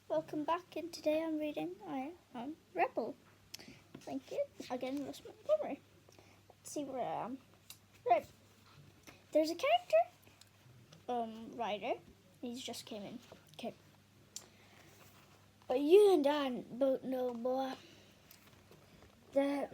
Welcome back, and today I'm reading I Am Rebel. Thank you. Again, Ross Montgomery. Let's see where I am. Right. There's a character, Ryder. He's just came in. Okay. But you and I both know, boy, that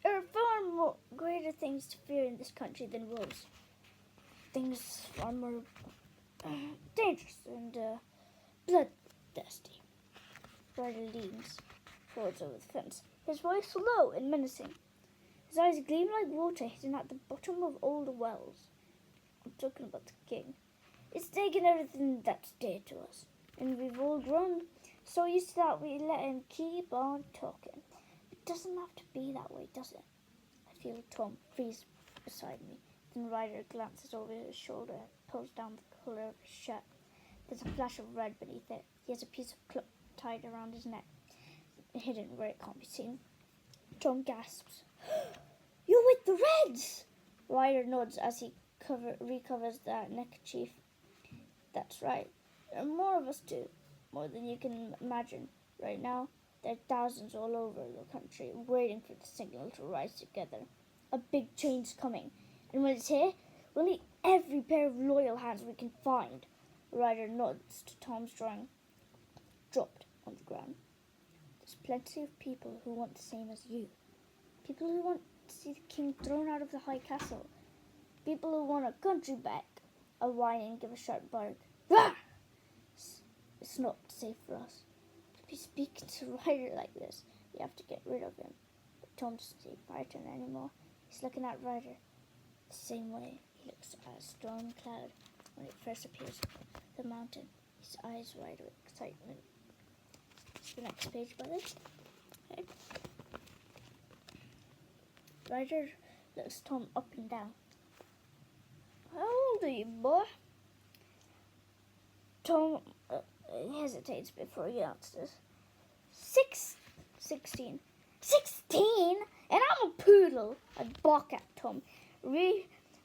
there are far more greater things to fear in this country than wolves. Things far more dangerous and bloodthirsty. Ryder leans forwards over the fence, his voice low and menacing. His eyes gleam like water hidden at the bottom of old wells. I'm talking about the king. It's taken everything that's dear to us, and we've all grown so used to that we let him keep on talking. It doesn't have to be that way, does it? I feel Tom freeze beside me. Then Ryder glances over his shoulder, pulls down the collar of his shirt. There's a flash of red beneath it. He has a piece of cloth tied around his neck, hidden where it can't be seen. Tom gasps. You're with the Reds! Ryder nods as he recovers that neckerchief. That's right. There are more of us too. More than you can imagine. Right now, there are thousands all over the country waiting for the signal to rise together. A big change's coming. And when it's here, we'll need every pair of loyal hands we can find. Ryder nods to Tom's drawing, dropped on the ground. There's plenty of people who want the same as you. People who want to see the king thrown out of the high castle. People who want a country back. I whine and give a sharp bark. Ah! It's not safe for us to be speaking to Ryder like this. You have to get rid of him. But Tom doesn't seem frightened anymore. He's looking at Ryder the same way he looks at a storm cloud when it first appears on the mountain. His eyes wide with excitement. It's the next page, buddy. Okay. Ryder looks Tom up and down. How old are you, boy? Tom hesitates before he answers. 16. 16? And I'm a poodle. I bark at Tom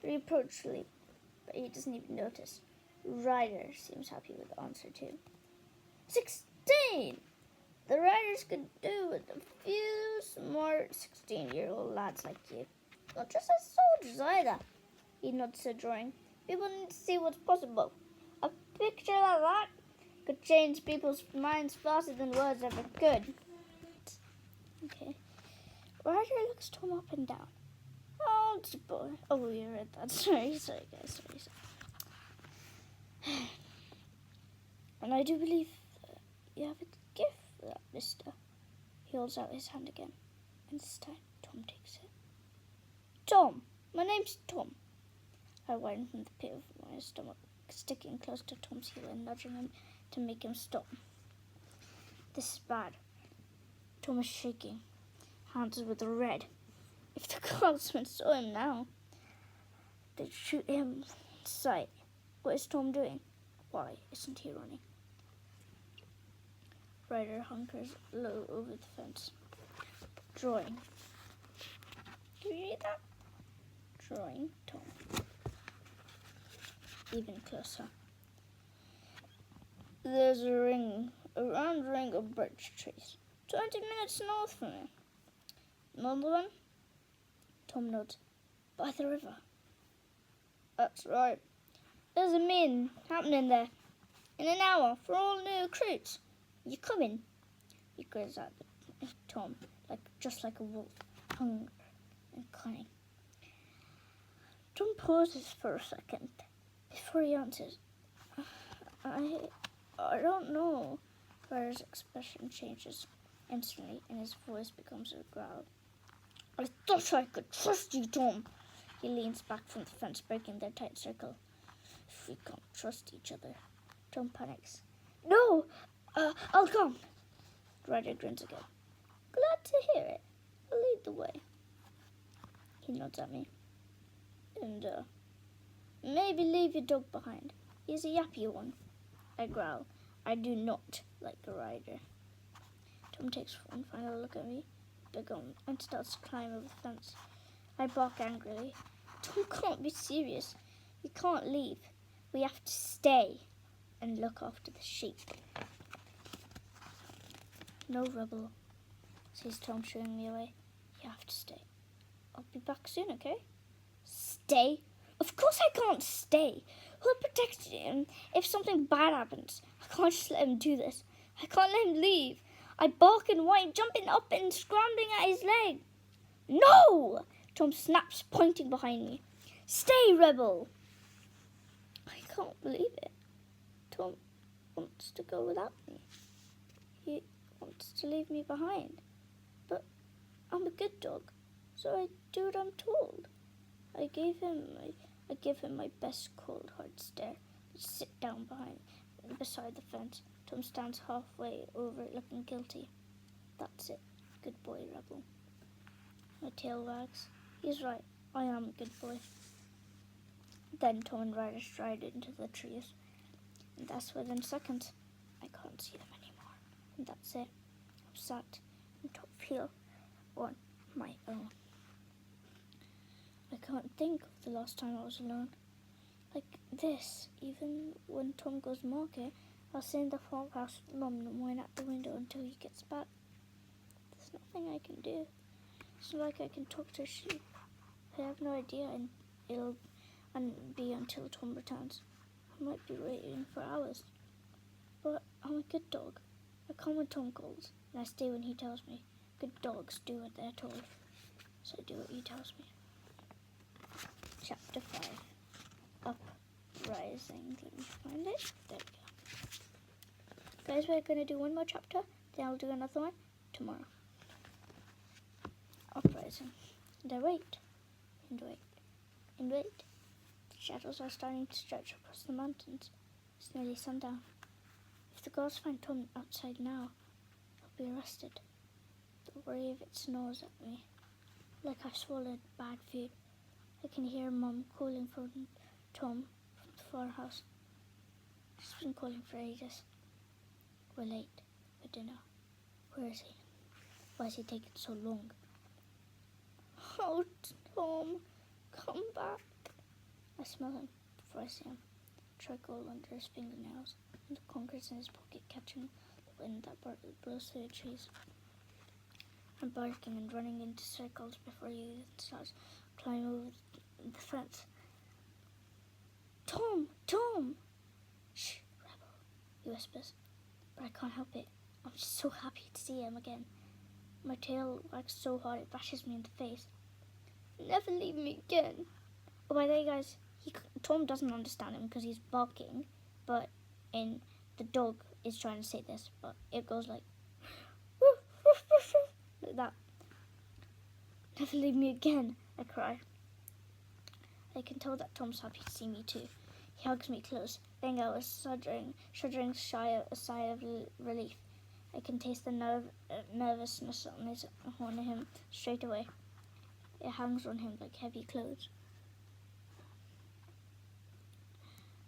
reproachfully, but he doesn't even notice. Ryder seems happy with the answer too. 16! The Riders could do with a few smart 16-year-old lads like you. Not just as soldiers either. He nods to drawing. People need to see what's possible. A picture like that could change people's minds faster than words ever could. Okay. Ryder looks Tom up and down. How old's your boy? Oh, you read that. Sorry, guys. Sorry. And I do believe you have a gift for that, mister. He holds out his hand again. And this time, Tom takes it. Tom! My name's Tom. I whine from the pit of my stomach, sticking close to Tom's heel and nudging him to make him stop. This is bad. Tom is shaking, hands with red. If the guardsmen saw him now, they'd shoot him in sight. What is Tom doing? Why isn't he running? Ryder hunkers low over the fence. Drawing. Do you read that? Drawing Tom. Even closer. There's a round ring of birch trees, 20 minutes north from here. Another one? Tom nods. By the river. That's right. There's a meeting happening there in an hour for all new recruits. You coming? He grins at Tom, just like a wolf, hunger and cunning. Tom pauses for a second before he answers. I don't know. Ryder's expression changes instantly and his voice becomes a growl. I thought I could trust you, Tom. He leans back from the fence, breaking their tight circle. If we can't trust each other. Tom panics. No! I'll come. Ryder grins again. Glad to hear it. I'll lead the way. He nods at me. And, maybe leave your dog behind. He's a yappy one. I growl. I do not like a Ryder. Tom takes one final look at me, and starts to climb over the fence. I bark angrily. Tom can't be serious. You can't leave. We have to stay and look after the sheep. No, Rebel, says Tom, shooing me away. You have to stay. I'll be back soon, okay? Stay? Of course I can't stay. Who'll protect him if something bad happens? I can't just let him do this. I can't let him leave. I bark and whine, jumping up and scrambling at his leg. No! Tom snaps, pointing behind me. Stay, Rebel! I can't believe it. Tom wants to go without me. He wants to leave me behind. But I'm a good dog, so I do what I'm told. I give him my best cold hard stare. Sit down beside the fence. Tom stands halfway over it, looking guilty. That's it. Good boy, Rebel. My tail wags. He's right. I am a good boy. Then Tom and Ryder stride into the trees. And that's within seconds. I can't see them anymore. And that's it. I'm sat in top field on my own. I can't think of the last time I was alone. Like this. Even when Tom goes market, I'll sit in the farmhouse with Mum and whine out the window until he gets back. There's nothing I can do. It's not like I can talk to a sheep. I have no idea, and it'll be until Tom returns. I might be waiting for hours. But I'm a good dog. I come when Tom calls, and I stay when he tells me. Good dogs do what they're told. So I do what he tells me. Chapter 5. Uprising. Let me find it. There we go. Guys, we're going to do one more chapter. Then I'll do another one tomorrow. Uprising. And I wait. And wait. And wait. The shadows are starting to stretch across the mountains. It's nearly sundown. If the girls find Tom outside now, he'll be arrested. The worry of it snores at me. Like I've swallowed bad food. I can hear Mum calling for Tom from the farmhouse. She's been calling for ages. We're late for dinner. Where is he? Why is he taking so long? Oh, Tom, come back. I smell him before I see him. Charcoal under his fingernails and the concrete in his pocket catching the wind that blows through the trees. I'm barking and running into circles before he even starts climbing over the fence. Tom! Tom! Shh, Rebel, he whispers. But I can't help it. I'm just so happy to see him again. My tail wags so hard it bashes me in the face. Never leave me again. Oh, by the way, guys, Tom doesn't understand him because he's barking, but the dog is trying to say this, but it goes like like that. Never leave me again, I cry. I can tell that Tom's happy to see me too. He hugs me close. Then I was shuddering sigh of relief. I can taste the nervousness on him straight away. It hangs on him like heavy clothes.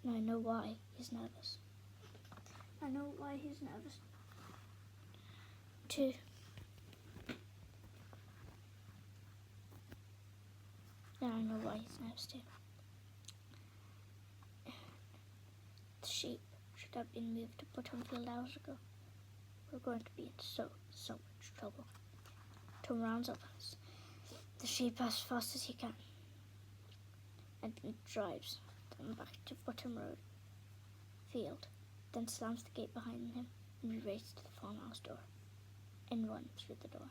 And I know why he's nervous. I know why he's nervous too. Yeah, I know why he's nervous too. The sheep should have been moved to Buttonfield hours ago. We're going to be in so much trouble. Tom rounds up the sheep as fast as he can and drives them back to Bottom Road Field, then slams the gate behind him, and we race to the farmhouse door and run through the door.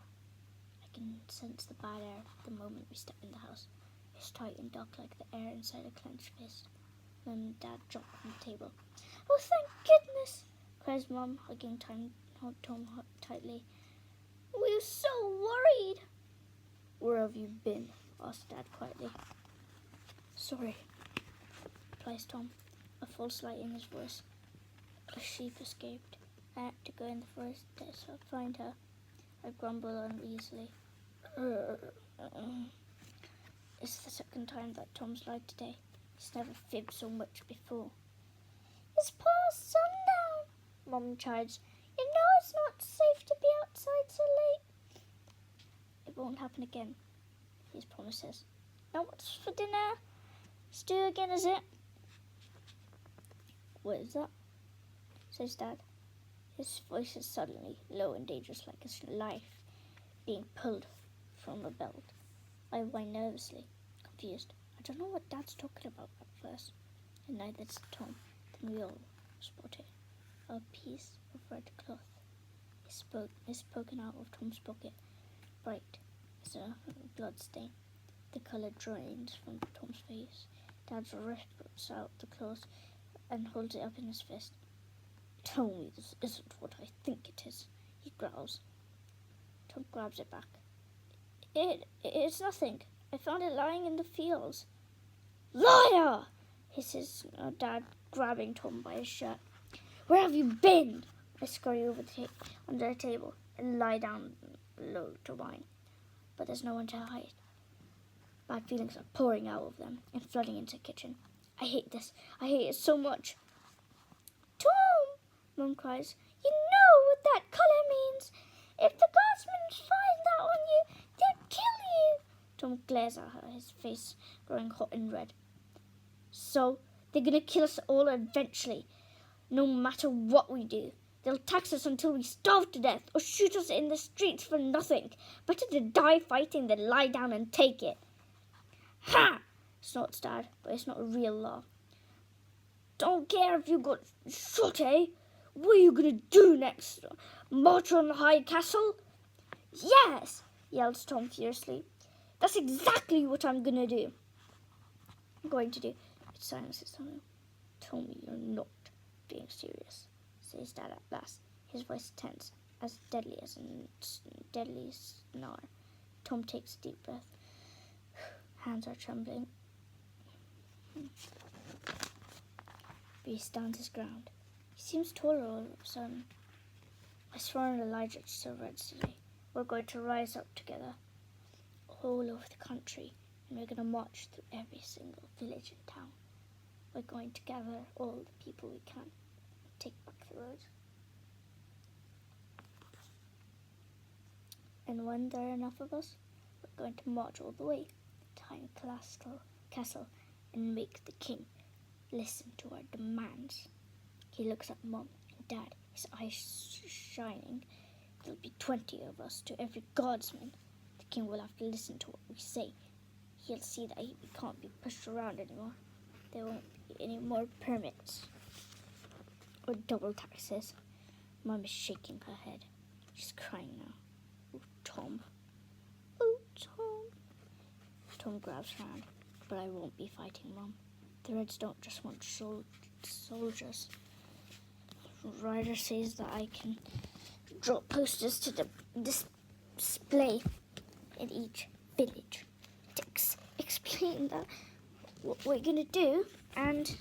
I can sense the bad air the moment we step in the house. It's tight and dark like the air inside a clenched fist. Mum and Dad jump from the table. Oh, thank goodness, cries Mum, hugging Tom tightly. We were so worried. Where have you been? Asked Dad quietly. Sorry, replies Tom, a false light in his voice. A sheep escaped. I had to go in the forest to find her. I grumble uneasily. It's the second time that Tom's lied today. He's never fibbed so much before. It's past sundown, Mum chides. You know it's not safe to be outside so late. It won't happen again, he promises. Now what's for dinner? Stew again, is it? What is that? Says Dad. His voice is suddenly low and dangerous, like his life being pulled from a belt. I whine nervously, confused. I don't know what Dad's talking about at first, and neither does Tom. Then we all spot it. A piece of red cloth is poking out of Tom's pocket, bright as a blood stain. The colour drains from Tom's face. Dad rips out the cloth and holds it up in his fist. Tell me this isn't what I think it is, he growls. Tom grabs it back. It's nothing. I found it lying in the fields. Liar! Hisses Dad, grabbing Tom by his shirt. Where have you been? I scurry over under the table and lie down low to whine. But there's no one to hide. Bad feelings are pouring out of them and flooding into the kitchen. I hate this. I hate it so much. Tom! Mum cries. You know what that colour means. If the guardsmen find that on you, they'll kill you. Tom glares at her, his face growing hot and red. So, they're going to kill us all eventually, no matter what we do. They'll tax us until we starve to death or shoot us in the streets for nothing. Better to die fighting than lie down and take it. Ha! Snorts Dad, but it's not a real law. Don't care if you got shot, eh? What are you going to do next? March on the high castle? Yes, yells Tom fiercely. That's exactly what I'm going to do. It silences Tom. Tell me you're not being serious, says Dad at last, his voice tense, as deadly as a deadly snarl. Tom takes a deep breath. Hands are trembling. But he stands his ground. He seems taller all of a sudden. I swear on Elijah Silverheads today, we're going to rise up together all over the country, and we're going to march through every single village and town. We're going to gather all the people we can and take back the roads. And when there are enough of us, we're going to march all the way to Tiny Castle and make the king listen to our demands. He looks at Mum and Dad, his eyes shining. There'll be 20 of us to every guardsman. The king will have to listen to what we say. He'll see that we can't be pushed around anymore. There won't be any more permits or double taxes. Mum is shaking her head. She's crying now. Oh, Tom. Oh, Tom. Tom grabs her hand. But I won't be fighting, Mum. The Reds don't just want soldiers. Ryder says that I can draw posters to display in each village to explain that what we're going to do. And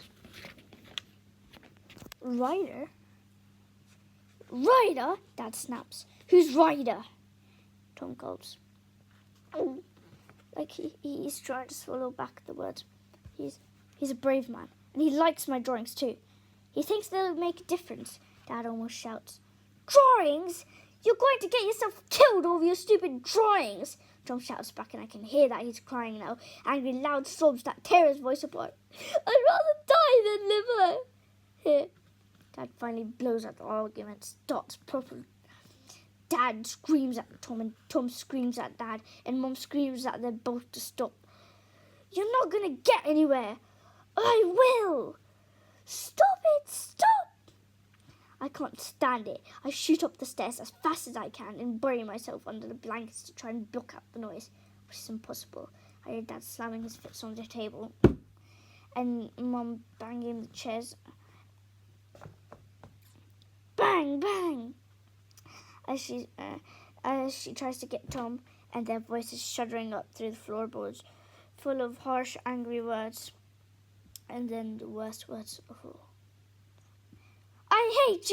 Ryder? Dad snaps. Who's Ryder? Tom gulps. Oh, like he's trying to swallow back the words. He's a brave man, and he likes my drawings too. He thinks they'll make a difference. Dad almost shouts. Drawings? You're going to get yourself killed over your stupid drawings. Tom shouts back, and I can hear that he's crying now. Angry, loud sobs that tear his voice apart. I'd rather die than live here. Dad finally blows out the argument, starts proper. Dad screams at Tom, and Tom screams at Dad, and Mum screams at them both to stop. You're not going to get anywhere. I will. Stop it, stop. I can't stand it. I shoot up the stairs as fast as I can and bury myself under the blankets to try and block out the noise, which is impossible. I hear Dad slamming his fists on the table and Mum banging the chairs. Bang, bang! As she tries to get Tom, and their voices shuddering up through the floorboards, full of harsh, angry words. And then the worst words of all. I hate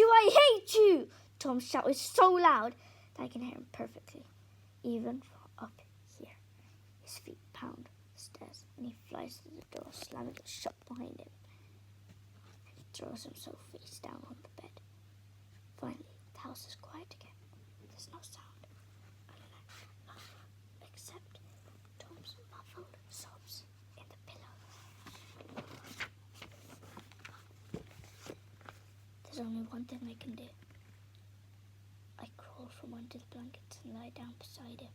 you! Tom shouted so loud that I can hear him perfectly, even from up here. His feet pound the stairs, and he flies to the door, slamming it shut behind him. And he throws himself face down on the bed. Finally, the house is quiet again. There's no sound, except Tom's muffled sobs in the pillow. There's only one thing I can do. from under the blankets and lie down beside him.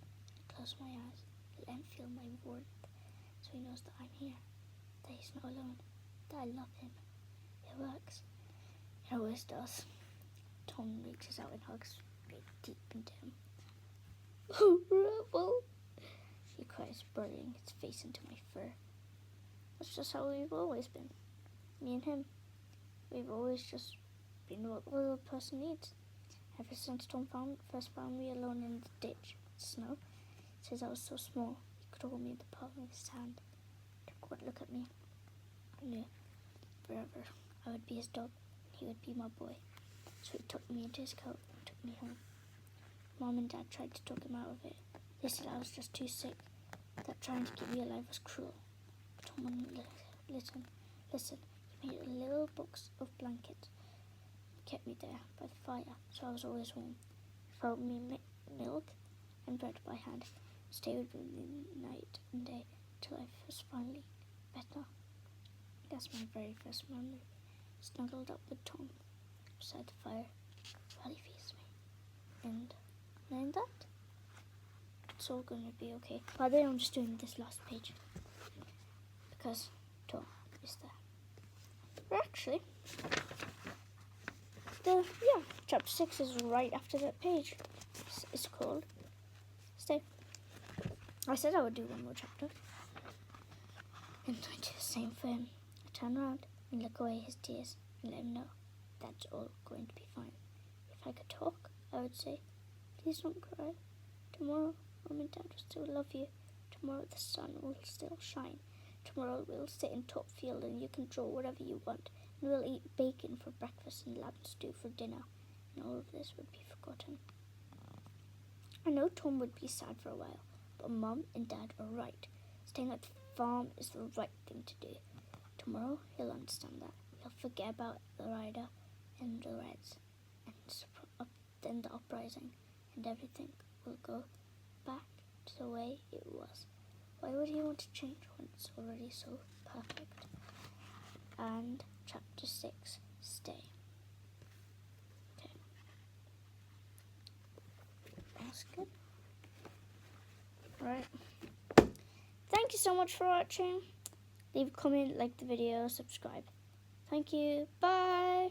Close my eyes, let him feel my warmth, so he knows that I'm here, that he's not alone, that I love him. It works. It always does. Tom reaches out and hugs me deep into him. Oh, Rebel! He cries, burying his face into my fur. That's just how we've always been. Me and him. We've always just been what the other person needs. Ever since Tom first found me alone in the ditch with snow, since I was so small, he could hold me in the palm of his hand. Took one look at me. I knew forever I would be his dog and he would be my boy. So he took me into his coat and took me home. Mom and Dad tried to talk him out of it. They said I was just too sick, that trying to keep me alive was cruel. But Tom wouldn't listen. He made a little box of blankets and kept me there by the fire, so I was always warm. He fed me milk and bread by hand, stayed with me night and day till I was finally better. That's my very first memory, snuggled up with Tom beside the fire while he feeds me. And then that, it's all going to be okay. By the way, I'm just doing this last page because Tom is there. But actually, chapter 6 is right after that page. It's called Stay. I said I would do one more chapter, and I do the same for him. I turn around and look away his tears and let him know that's all going to be fine. If I could talk, I would say, please don't cry. Tomorrow, Mom and Dad will still love you. Tomorrow the sun will still shine. Tomorrow we'll sit in top field and you can draw whatever you want. And we'll eat bacon for breakfast and lamb stew for dinner. And all of this would be forgotten. I know Tom would be sad for a while, but Mom and Dad are right. Staying at the farm is the right thing to do. Tomorrow he'll understand that. He'll forget about the rider and the Reds and the uprising, and everything will go back to the way it was. Why would he want to change when it's already so perfect? And chapter 6, Stay. Okay. That's good. Right. Thank you so much for watching. Leave a comment, like the video, subscribe. Thank you. Bye.